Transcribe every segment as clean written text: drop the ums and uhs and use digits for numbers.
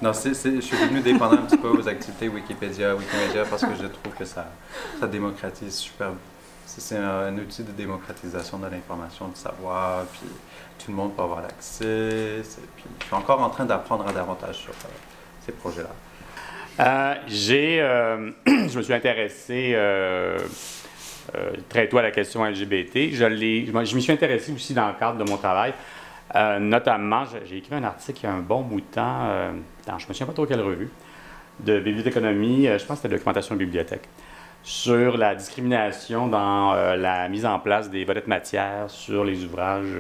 Non, je suis devenu dépendant un petit peu aux activités Wikimedia parce que je trouve que ça démocratise super. C'est un outil de démocratisation de l'information, du savoir, puis tout le monde peut avoir l'accès. Puis je suis encore en train d'apprendre davantage sur ces projets-là. Je me suis intéressé très tôt à la question LGBT. Je m'y suis intéressé aussi dans le cadre de mon travail. Notamment, j'ai écrit un article il y a un bon bout de temps, je ne me souviens pas trop quelle revue, de bibliothéconomie, je pense que c'était documentation de bibliothèque, sur la discrimination dans la mise en place des vedettes matières sur les ouvrages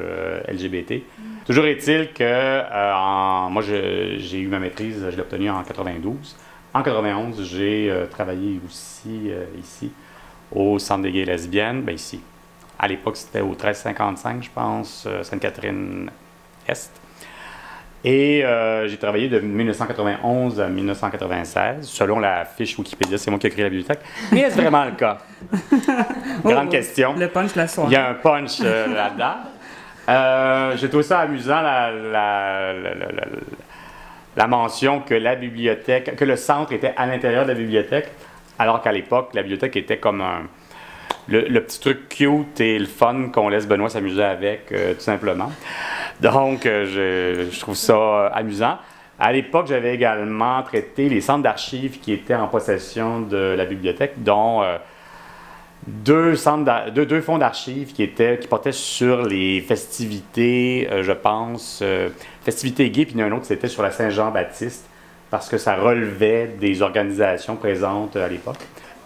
LGBT. Toujours est-il que moi, j'ai eu ma maîtrise, je l'ai obtenue en 92. En 91, j'ai travaillé aussi ici, au Centre des gays et lesbiennes, bien ici. À l'époque, c'était au 1355, je pense, Sainte-Catherine-Est. Et j'ai travaillé de 1991 à 1996, selon la fiche Wikipédia, c'est moi qui ai créé la bibliothèque. Mais est-ce vraiment le cas? Grande question. Le punch la soirée. Il y a un punch là-dedans. J'ai trouvé ça amusant, la mention que la bibliothèque, que le centre était à l'intérieur de la bibliothèque, alors qu'à l'époque, la bibliothèque était comme le petit truc cute et le fun qu'on laisse Benoît s'amuser avec, tout simplement. Donc, je trouve ça amusant. À l'époque, j'avais également traité les centres d'archives qui étaient en possession de la bibliothèque, dont deux fonds d'archives qui portaient sur les festivités, je pense, festivités gays, puis il y en a un autre, c'était sur la Saint-Jean-Baptiste, parce que ça relevait des organisations présentes à l'époque.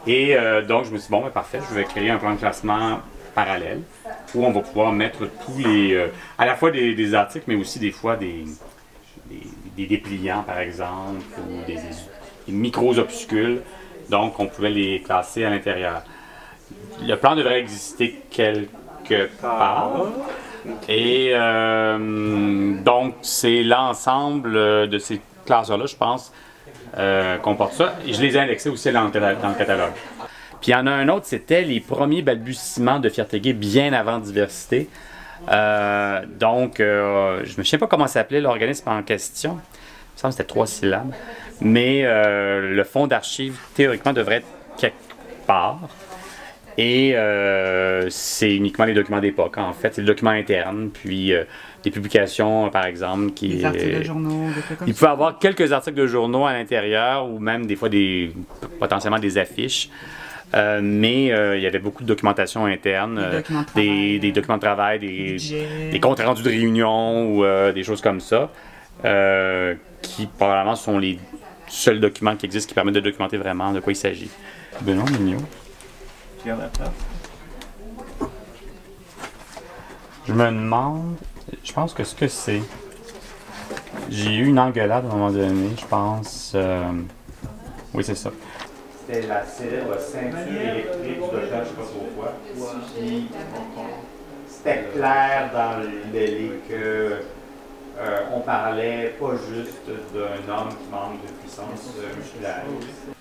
Et donc, je me suis dit, bon, ben, parfait, je vais créer un plan de classement parallèle où on va pouvoir mettre tous les... à la fois des articles, mais aussi des fois des dépliants, par exemple, ou des micro-opuscules. Donc, on pouvait les classer à l'intérieur. Le plan devrait exister quelque part. Et donc, c'est l'ensemble de ces classeurs-là, je pense, comporte ça. Et je les ai indexés aussi dans le catalogue. Puis il y en a un autre, c'était les premiers balbutiements de fierté gay bien avant diversité. Donc, je ne me souviens pas comment s'appelait l'organisme en question. Il me semble que c'était 3 syllabes. Mais le fonds d'archives, théoriquement, devrait être quelque part. Et c'est uniquement les documents d'époque. En fait, c'est le document interne, puis des publications, par exemple. Des articles de journaux, des trucs comme ça. Il pouvait avoir quelques articles de journaux à l'intérieur, ou même des fois potentiellement des affiches. Mais il y avait beaucoup de documentation interne, des documents de travail, des comptes rendus de réunion ou des choses comme ça, qui probablement sont les seuls documents qui existent qui permettent de documenter vraiment de quoi il s'agit. Benoît Mignot. Je me demande, je pense que ce que c'est, j'ai eu une engueulade à un moment donné, je pense, oui c'est ça. C'était la célèbre ceinture électrique du docteur, je ne sais pas pourquoi. Puis, c'était clair dans l'idée que on parlait pas juste d'un homme qui manque de puissance musculaire.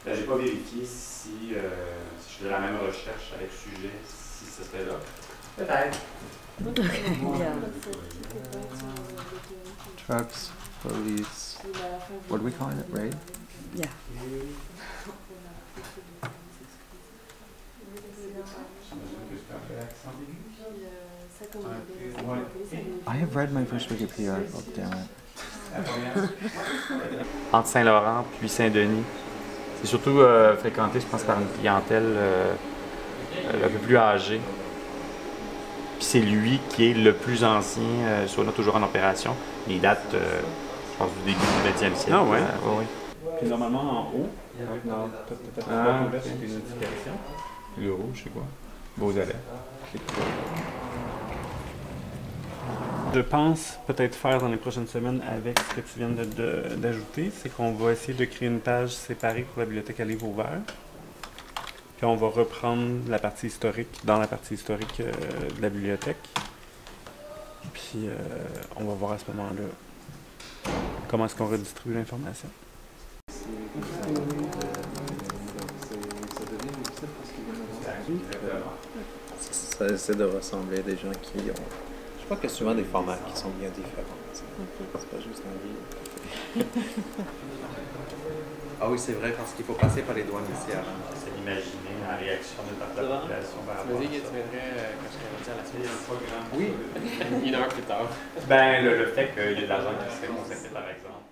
J'ai pas vérifié si je faisais la même recherche avec le sujet, si c'était là. Peut-être. Trucks, police, what do we call it, raid? Yeah. I have read my first Wikipedia article, damn it. Entre Saint-Laurent puis Saint-Denis. C'est surtout fréquenté, je pense, par une clientèle un peu plus âgée. Puis c'est lui qui est le plus ancien, soit toujours en opération. Il date, je pense, du début du 20e siècle. Ah ouais? Oui. Puis normalement en haut, t'as tes notifications. Le rouge, c'est quoi? Beaux alertes. Je pense peut-être faire dans les prochaines semaines avec ce que tu viens d'ajouter, c'est qu'on va essayer de créer une page séparée pour la bibliothèque à livre ouvert. Puis on va reprendre la partie historique dans la partie historique de la bibliothèque. Puis on va voir à ce moment-là comment est-ce qu'on redistribue l'information. Ça essaie de ressembler à des gens qui ont... Je crois qu'il y a souvent des formats qui sont bien différents. C'est pas juste un livre. Ah oui, c'est vrai, parce qu'il faut passer par les douanes ici avant. C'est imaginer la réaction de la population par Tu rapport m'as dit à que tu ça. viendrais quand je serais rendu à la suite. Oui. 1 heure plus tard. Ben, le fait qu'il y ait de l'argent qui serait consacré, par exemple.